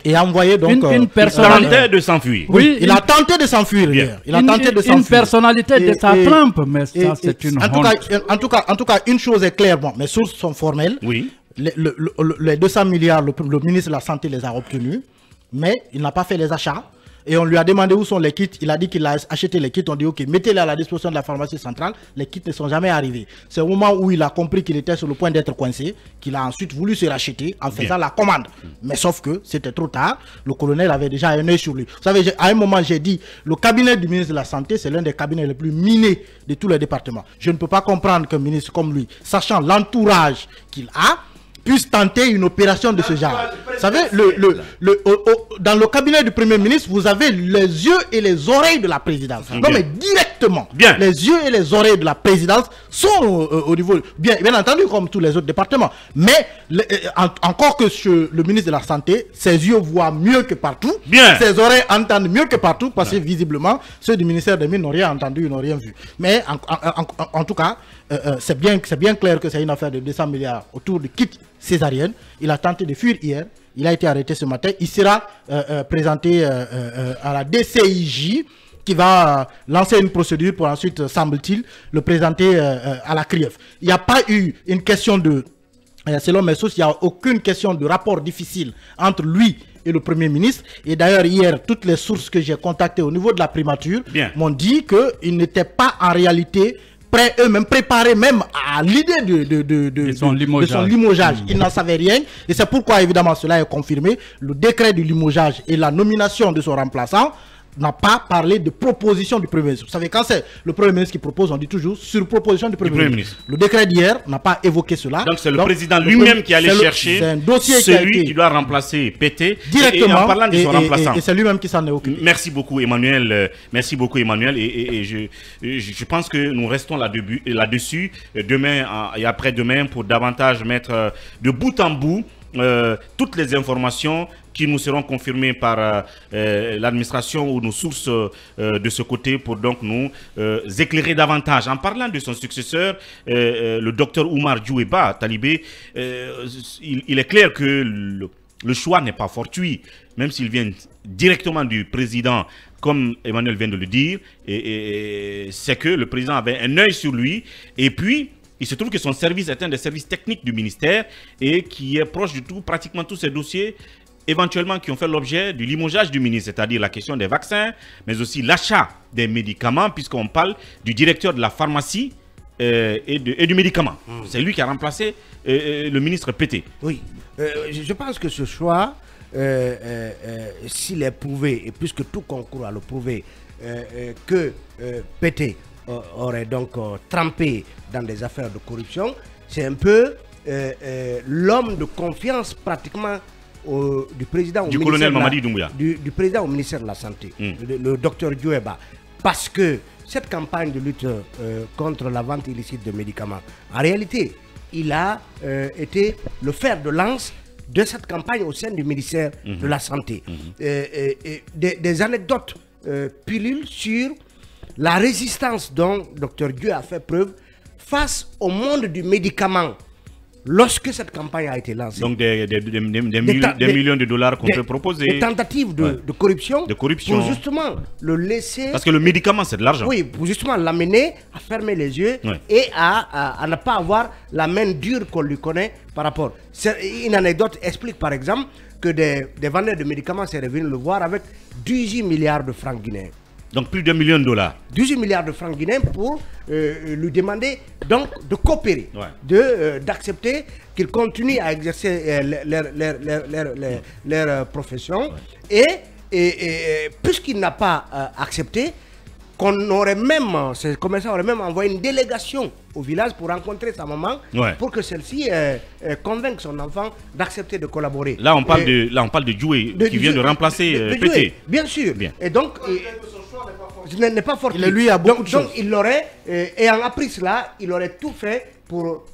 et envoyé donc... Une personnalité de s'enfuir. Oui, il a tenté de s'enfuir hier. Il a tenté de s'enfuir. Une personnalité de sa trempe, mais ça c'est une honte. En tout cas, une chose est claire, bon, mes sources sont formelles. Oui. Les 200 milliards, le ministre de la Santé les a obtenus, mais il n'a pas fait les achats. Et on lui a demandé où sont les kits. Il a dit qu'il a acheté les kits. On dit ok, mettez-les à la disposition de la pharmacie centrale. Les kits ne sont jamais arrivés. C'est au moment où il a compris qu'il était sur le point d'être coincé qu'il a ensuite voulu se racheter en faisant la commande. Mais sauf que c'était trop tard. Le colonel avait déjà un œil sur lui. Vous savez, à un moment j'ai dit, le cabinet du ministre de la Santé, c'est l'un des cabinets les plus minés de tous les départements. Je ne peux pas comprendre qu'un ministre comme lui, sachant l'entourage qu'il a, puisse tenter une opération de ce genre. Vous savez, dans le cabinet du Premier ministre, vous avez les yeux et les oreilles de la présidence. Non, mais directement. Bien. Les yeux et les oreilles de la présidence sont au niveau... Bien entendu, comme tous les autres départements. Mais, encore que le ministre de la Santé, ses yeux voient mieux que partout. Bien. Ses oreilles entendent mieux que partout, parce que visiblement, ceux du ministère des Mines n'ont rien entendu, ils n'ont rien vu. Mais, en tout cas, c'est bien clair que c'est une affaire de 200 milliards autour du kit césarienne. Il a tenté de fuir hier. Il a été arrêté ce matin. Il sera présenté à la DCIJ qui va lancer une procédure pour ensuite, semble-t-il, le présenter à la CRIEF. Il n'y a pas eu une question de... selon mes sources, il n'y a aucune question de rapport difficile entre lui et le Premier ministre. Et d'ailleurs, hier, toutes les sources que j'ai contactées au niveau de la primature m'ont dit qu'ils n'étaient pas en réalité... prêts eux-mêmes, préparés même à l'idée de son limogeage. Ils n'en savaient rien. Et c'est pourquoi, évidemment, cela est confirmé. Le décret du limogeage et la nomination de son remplaçant n'a pas parlé de proposition du Premier ministre. Vous savez, quand c'est le Premier ministre qui propose, on dit toujours sur proposition du Premier ministre. Le décret d'hier n'a pas évoqué cela. Donc c'est le président lui-même qui allait chercher celui qui doit remplacer Pété directement, et en parlant de son remplaçant. Et c'est lui-même qui s'en est occupé. Merci beaucoup Emmanuel. Et je pense que nous restons là-dessus demain et après-demain pour davantage mettre de bout en bout toutes les informations qui nous seront confirmées par l'administration ou nos sources de ce côté pour donc nous éclairer davantage. En parlant de son successeur, le docteur Oumar Djoueba Talibé, il est clair que le choix n'est pas fortuit, même s'il vient directement du président, comme Emmanuel vient de le dire, et c'est que le président avait un œil sur lui, et puis il se trouve que son service est un des services techniques du ministère et qui est proche de pratiquement tous ces dossiers éventuellement qui ont fait l'objet du limogeage du ministre, c'est-à-dire la question des vaccins, mais aussi l'achat des médicaments, puisqu'on parle du directeur de la pharmacie et du médicament. C'est lui qui a remplacé le ministre Pété. Oui, je pense que ce choix, s'il est prouvé, et puisque tout concourt à le prouver, que Pété aurait donc trempé dans des affaires de corruption, c'est un peu l'homme de confiance pratiquement du président du colonel Mamadi Doumbouya, du président au ministère de la Santé, le docteur Djoueba, parce que cette campagne de lutte contre la vente illicite de médicaments, en réalité, il a été le fer de lance de cette campagne au sein du ministère de la Santé. Des anecdotes pullulent sur la résistance dont Dr Dieu a fait preuve face au monde du médicament, lorsque cette campagne a été lancée. Donc des millions de dollars qu'on peut proposer. Des tentatives de corruption. De corruption. Pour justement le laisser... Parce que le médicament, c'est de l'argent. Oui, pour justement l'amener à fermer les yeux et à ne pas avoir la main dure qu'on lui connaît par rapport. Une anecdote explique par exemple que des vendeurs de médicaments sont revenus le voir avec 18 milliards de francs guinéens. Donc plus de $1 million. 18 milliards de francs guinéens pour lui demander donc de coopérer, d'accepter qu'il continue à exercer leur profession. Et puisqu'il n'a pas accepté, qu'on aurait même, ces commerçants auraient même envoyé une délégation au village pour rencontrer sa maman, pour que celle-ci convainque son enfant d'accepter de collaborer. Là, on parle de Djoué, qui vient de remplacer Pété. Bien sûr. Bien. Et donc, n'est pas fortuit. Lui a beaucoup de choses. Donc, il aurait, ayant appris cela, il aurait tout fait pour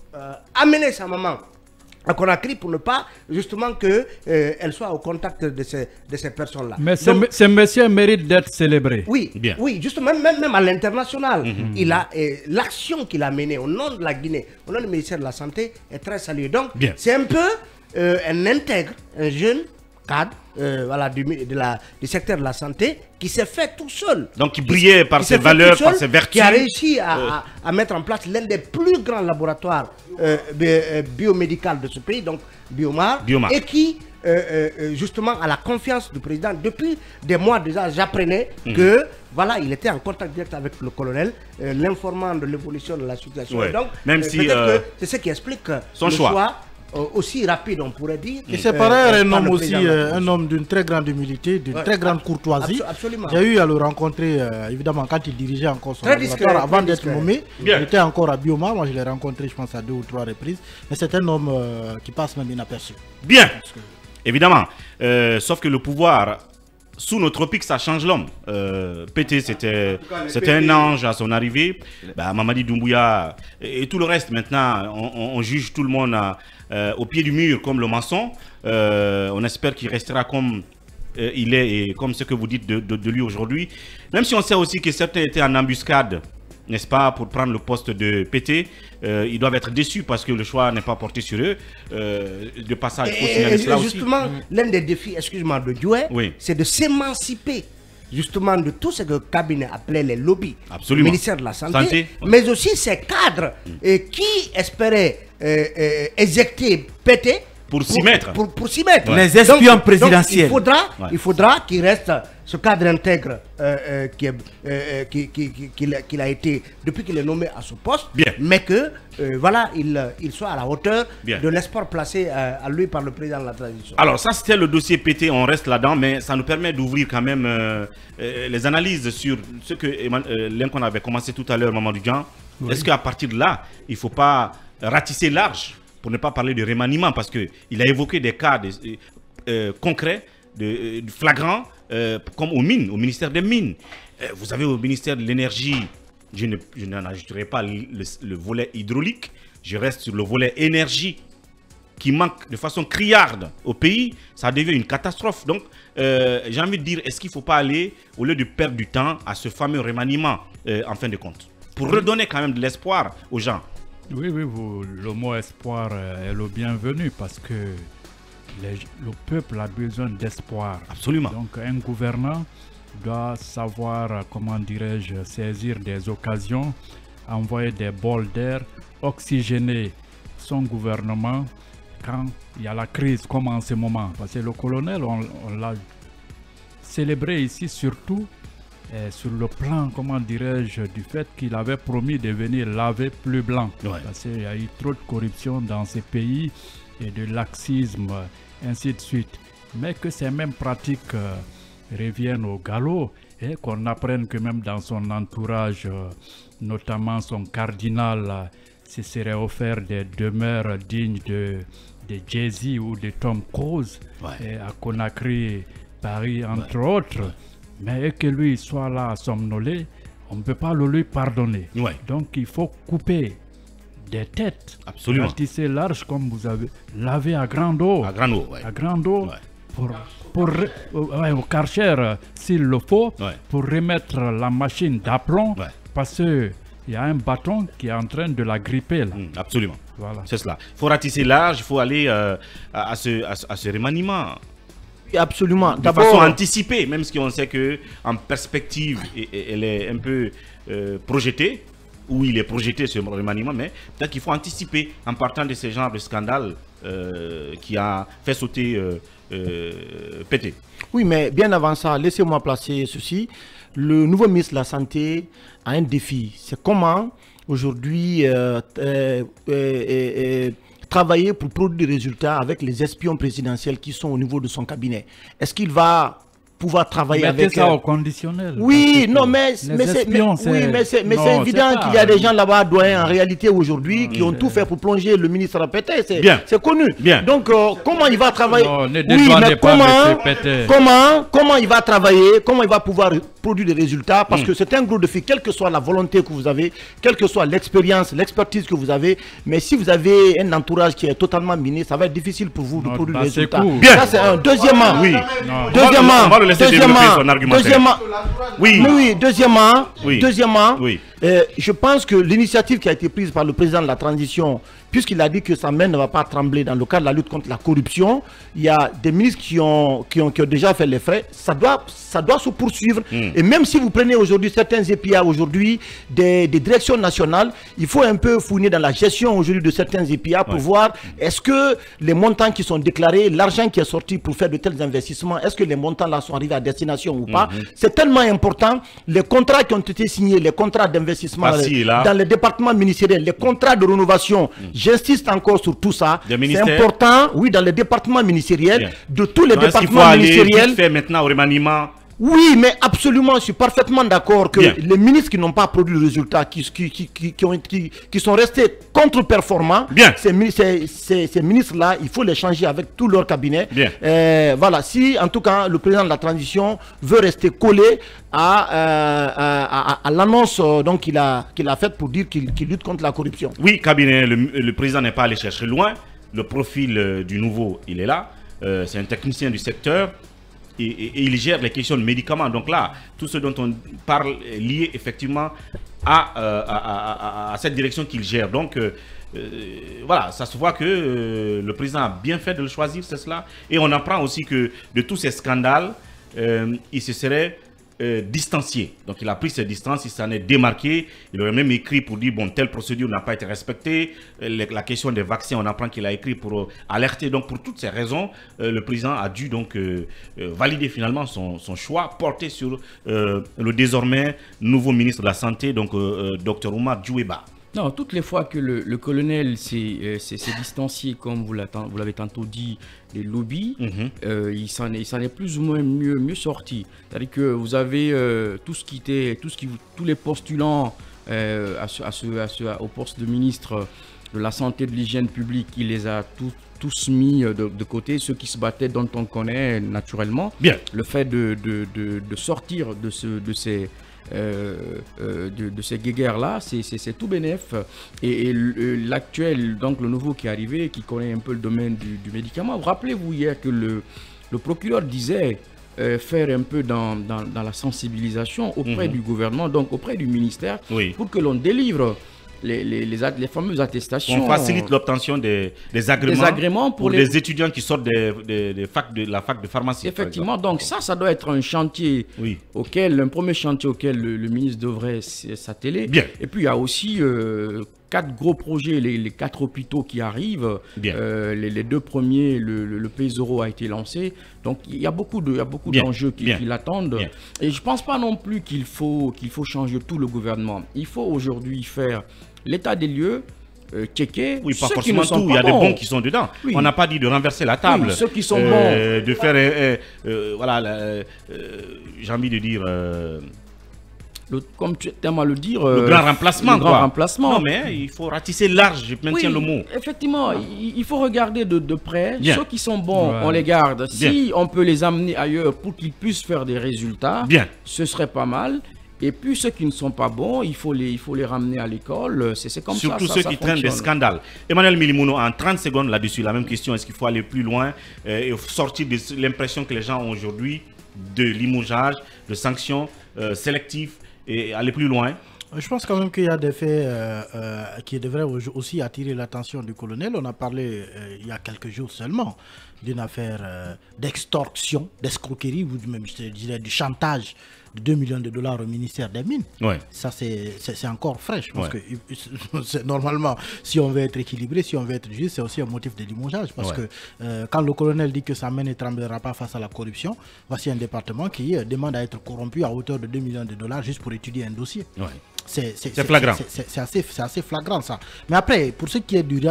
amener sa maman à Conakry pour ne pas justement qu'elle soit au contact de ces personnes-là. Mais ce monsieur mérite d'être célébré. Oui, bien. Oui, justement, même à l'international. Il a l'action qu'il a menée au nom de la Guinée, au nom du ministère de la Santé, est très saluée. Donc, c'est un peu un intègre, un jeune cadre voilà, du secteur de la santé qui s'est fait tout seul. Donc qui brillait par ses valeurs, par ses vertus. Qui a réussi à mettre en place l'un des plus grands laboratoires biomédicaux de ce pays, donc Biomar. Et qui justement a la confiance du président. Depuis des mois déjà, j'apprenais que voilà, il était en contact direct avec le colonel, l'informant de l'évolution de la situation. Donc, même si c'est ce qui explique son choix. Aussi rapide, on pourrait dire. Et c'est pareil, un homme aussi, un homme d'une très grande humilité, d'une très grande courtoisie. Absolument. J'ai eu à le rencontrer, évidemment, quand il dirigeait encore son laboratoire, avant d'être nommé. Il était encore à Bioma. Moi, je l'ai rencontré, je pense, à 2 ou 3 reprises. Mais c'est un homme qui passe même inaperçu. Bien, évidemment. Sauf que le pouvoir, sous nos tropiques, ça change l'homme. Pété, c'était un ange à son arrivée. Mamadi Doumbouya et tout le reste, maintenant, on juge tout le monde au pied du mur comme le maçon. On espère qu'il restera comme il est et comme ce que vous dites de lui aujourd'hui. Même si on sait aussi que certains étaient en embuscade, n'est-ce pas, pour prendre le poste de Pété. Ils doivent être déçus parce que le choix n'est pas porté sur eux. De passage, il faut signaler cela aussi. Justement, l'un des défis, excuse-moi, de Djoué, c'est de s'émanciper justement de tout ce que le cabinet appelait les lobbies. Absolument. Le ministère de la Santé. Mais aussi ces cadres qui espéraient éjecter Pété pour s'y mettre. Pour s'y mettre. Les espions présidentiels. Donc, il faudra qu'il reste ce cadre intègre qu'il a été depuis qu'il est nommé à ce poste, mais que voilà, il soit à la hauteur de l'espoir placé à lui par le président de la transition. Alors ça c'était le dossier Pété, on reste là-dedans, mais ça nous permet d'ouvrir quand même les analyses sur ce que l'un qu'on avait commencé tout à l'heure, Mamadou Dian. Est-ce qu'à partir de là, il ne faut pas ratisser large pour ne pas parler de remaniement, parce qu'il a évoqué des cas concrets, flagrants, comme aux mines, au ministère des Mines. Vous avez au ministère de l'Énergie, je n'en ajouterai pas le volet hydraulique, je reste sur le volet énergie qui manque de façon criarde au pays, ça devient une catastrophe. Donc, j'ai envie de dire, est-ce qu'il ne faut pas aller, au lieu de perdre du temps, à ce fameux remaniement, en fin de compte, pour redonner quand même de l'espoir aux gens? Oui, le mot espoir est le bienvenu parce que le peuple a besoin d'espoir. Absolument. Donc un gouvernant doit savoir, comment dirais-je, saisir des occasions, envoyer des bols d'air, oxygéner son gouvernement quand il y a la crise, comme en ce moment. Parce que le colonel, on l'a célébré ici surtout sur le plan, comment dirais-je, du fait qu'il avait promis de venir laver plus blanc. Parce qu'il y a eu trop de corruption dans ces pays et de laxisme, ainsi de suite. Mais que ces mêmes pratiques reviennent au galop et qu'on apprenne que même dans son entourage, notamment son cardinal, se serait offert des demeures dignes de Jay-Z ou de Tom Cruise à Conakry, Paris, entre autres. Mais que lui soit là somnolé, on ne peut pas le lui pardonner. Donc il faut couper des têtes. Absolument. Ratisser large comme vous avez lavé à grande eau. À grande eau, à grande eau. Au Karcher, s'il le faut, pour remettre la machine d'aplomb. Parce que il y a un bâton qui est en train de la gripper là. Absolument. Voilà. C'est cela. Il faut ratisser large, il faut aller à ce remaniement. Absolument. De façon anticipée, même si on sait qu'en perspective, elle est un peu projetée, ou il est projeté ce remaniement, mais peut-être qu'il faut anticiper en partant de ce genre de scandale qui a fait sauter Pété. Oui, mais bien avant ça, laissez-moi placer ceci. Le nouveau ministre de la Santé a un défi. C'est comment aujourd'hui travailler pour produire des résultats avec les espions présidentiels qui sont au niveau de son cabinet. Est-ce qu'il va pouvoir travailler avec ça au conditionnel. Oui, non, mais c'est évident qu'il y a des gens là-bas, doyens, en réalité aujourd'hui, qui ont tout fait pour plonger le ministre à Pété. C'est connu. Bien. Donc, comment il va travailler? Non, ne oui, mais comment il va travailler? Comment il va pouvoir produire des résultats? Parce que c'est un gros défi, quelle que soit la volonté que vous avez, quelle que soit l'expérience, l'expertise que vous avez. Mais si vous avez un entourage qui est totalement miné, ça va être difficile pour vous de produire des résultats. Bien. Ça, c'est un. Deuxièmement, oui. Deuxièmement, je pense que l'initiative qui a été prise par le président de la transition, puisqu'il a dit que sa main ne va pas trembler dans le cadre de la lutte contre la corruption, il y a des ministres qui ont déjà fait les frais, ça doit se poursuivre. Et même si vous prenez aujourd'hui certains EPIA, aujourd'hui des directions nationales, il faut un peu fouiner dans la gestion aujourd'hui de certains EPIA pour voir est-ce que les montants qui sont déclarés, l'argent qui est sorti pour faire de tels investissements, est-ce que les montants là sont arrivés à destination ou pas. C'est tellement important. Les contrats qui ont été signés, les contrats d'investissement dans les départements ministériels, les contrats de rénovation, j'insiste encore sur tout ça. C'est important, oui, dans les départements ministériels, de tous les départements ministériels. Faire maintenant au remaniement. Oui, mais absolument, je suis parfaitement d'accord que les ministres qui n'ont pas produit le résultat, qui sont restés contre-performants, ces ministres-là, il faut les changer avec tout leur cabinet. Voilà, si en tout cas le président de la transition veut rester collé à l'annonce qu'il a faite pour dire qu'il lutte contre la corruption. Oui, cabinet, le président n'est pas allé chercher loin. Le profil du nouveau, il est là. C'est un technicien du secteur. Et il gère les questions de médicaments. Donc là, tout ce dont on parle est lié effectivement à cette direction qu'il gère. Donc voilà, ça se voit que le président a bien fait de le choisir, c'est cela. Et on apprend aussi que de tous ces scandales, il se serait distancié. Donc il a pris ses distances, il s'en est démarqué. Il aurait même écrit pour dire bon, telle procédure n'a pas été respectée. La question des vaccins, on apprend qu'il a écrit pour alerter. Donc pour toutes ces raisons, le président a dû donc valider finalement son choix, porté sur le désormais nouveau ministre de la Santé, donc Dr Oumar Djoueba. Non, toutes les fois que le colonel s'est distancié, comme vous l'avez tantôt dit, des lobbies, il s'en est plus ou moins mieux sorti. C'est-à-dire que vous avez tous les postulants au poste de ministre de la Santé et de l'Hygiène publique, il les a tous mis de côté, ceux qui se battaient, dont on connaît naturellement. Bien. Le fait de sortir de ces guéguerres-là, c'est tout bénef. Et l'actuel, donc le nouveau qui est arrivé, qui connaît un peu le domaine du médicament. Rappelez-vous hier que le procureur disait faire un peu dans la sensibilisation auprès du gouvernement, donc auprès du ministère, pour que l'on délivre les fameuses attestations. On facilite l'obtention des agréments pour les étudiants qui sortent de la fac de pharmacie. Effectivement, donc ça doit être un chantier un premier chantier auquel le ministre devrait s'atteler. Et puis il y a aussi 4 gros projets, les 4 hôpitaux qui arrivent. Les 2 premiers, le P0 a été lancé. Donc il y a beaucoup d'enjeux qui l'attendent. Et je ne pense pas non plus qu'il faut changer tout le gouvernement. Il faut aujourd'hui faire l'état des lieux, checker. Oui, pas forcément tout. Il y a des bons qui sont dedans. On n'a pas dit de renverser la table. Ceux qui sont bons. De faire, j'ai envie de dire... comme tu aimes à le dire, le grand remplacement. Le grand remplacement. Non, mais il faut ratisser large, je maintiens le mot. Effectivement, il faut regarder de près. Ceux qui sont bons, on les garde. Si on peut les amener ailleurs pour qu'ils puissent faire des résultats, ce serait pas mal. Et puis ceux qui ne sont pas bons, il faut les ramener à l'école. C'est comme ça. Surtout ceux qui traînent des scandales. Emmanuel Milimouno, en 30 secondes là-dessus, la même question, est-ce qu'il faut aller plus loin et sortir de l'impression que les gens ont aujourd'hui de limogeage, de sanctions sélectives et aller plus loin? Je pense quand même qu'il y a des faits qui devraient aussi attirer l'attention du colonel. On a parlé il y a quelques jours seulement d'une affaire d'extorsion, d'escroquerie, ou même je dirais du chantage de 2 millions de dollars au ministère des Mines. Ouais. Ça, c'est encore frais. Je pense que normalement, si on veut être équilibré, si on veut être juste, c'est aussi un motif de limogeage. Parce que quand le colonel dit que sa main ne tremblera pas face à la corruption, voici un département qui demande à être corrompu à hauteur de 2 millions de dollars juste pour étudier un dossier. Ouais. C'est flagrant. C'est assez flagrant ça. Mais après, pour ce qui est du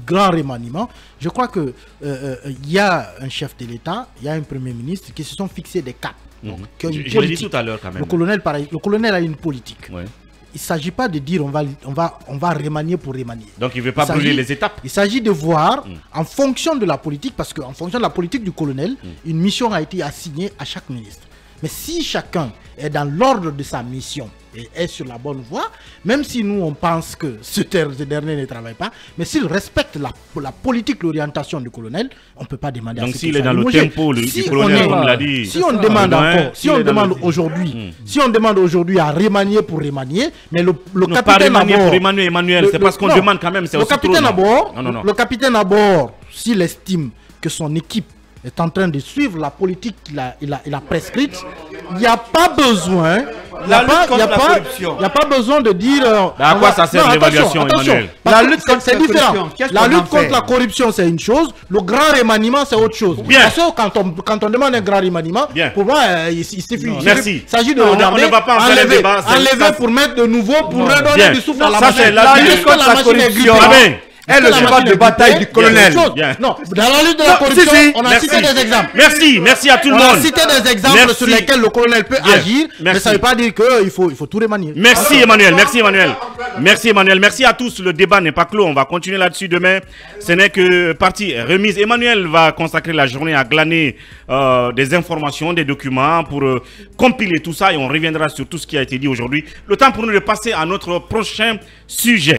grand remaniement, je crois que il y a un chef de l'État, il y a un premier ministre qui se sont fixés des caps. Donc, je l'ai dit tout à l'heure quand même. Le colonel a une politique. Ouais. Il ne s'agit pas de dire on va remanier pour remanier. Donc il ne veut pas brûler les étapes. Il s'agit de voir en fonction de la politique, parce qu'en fonction de la politique du colonel, une mission a été assignée à chaque ministre. Mais si chacun est dans l'ordre de sa mission et est sur la bonne voie, même si nous on pense que ce dernier ne travaille pas, mais s'il respecte la politique, l'orientation du colonel, on ne peut pas demander à ce qu'il soit limogé. Donc s'il est dans le tempo du colonel, comme l'a dit, si on demande aujourd'hui à remanier pour remanier, mais le capitaine pour Emmanuel, c'est parce qu'on demande quand même, c'est aussi trop. Le capitaine à bord, s'il estime que son équipe est en train de suivre la politique qu'il a prescrite, il n'y a pas besoin. Il n'y a pas besoin de dire. À quoi ça sert l'évaluation, Emmanuel? La lutte contre la corruption, c'est une chose. Le grand remaniement, c'est autre chose. Bien. Parce que quand on demande un grand remaniement, pour moi, il suffit. Merci. Il s'agit de regarder, enlever pour mettre de nouveau, pour redonner du souffle à la machine. La lutte contre la corruption est le cheval de bataille du colonel. Non, dans la lutte de la corruption, on a cité des exemples. Merci à tout le monde. On a cité des exemples sur lesquels le colonel peut agir, mais ça ne veut pas dire qu'il faut tout remanier. Merci Emmanuel. Merci à tous. Le débat n'est pas clos. On va continuer là-dessus demain. Ce n'est que partie remise. Emmanuel va consacrer la journée à glaner des informations, des documents pour compiler tout ça et on reviendra sur tout ce qui a été dit aujourd'hui. Le temps pour nous de passer à notre prochain sujet.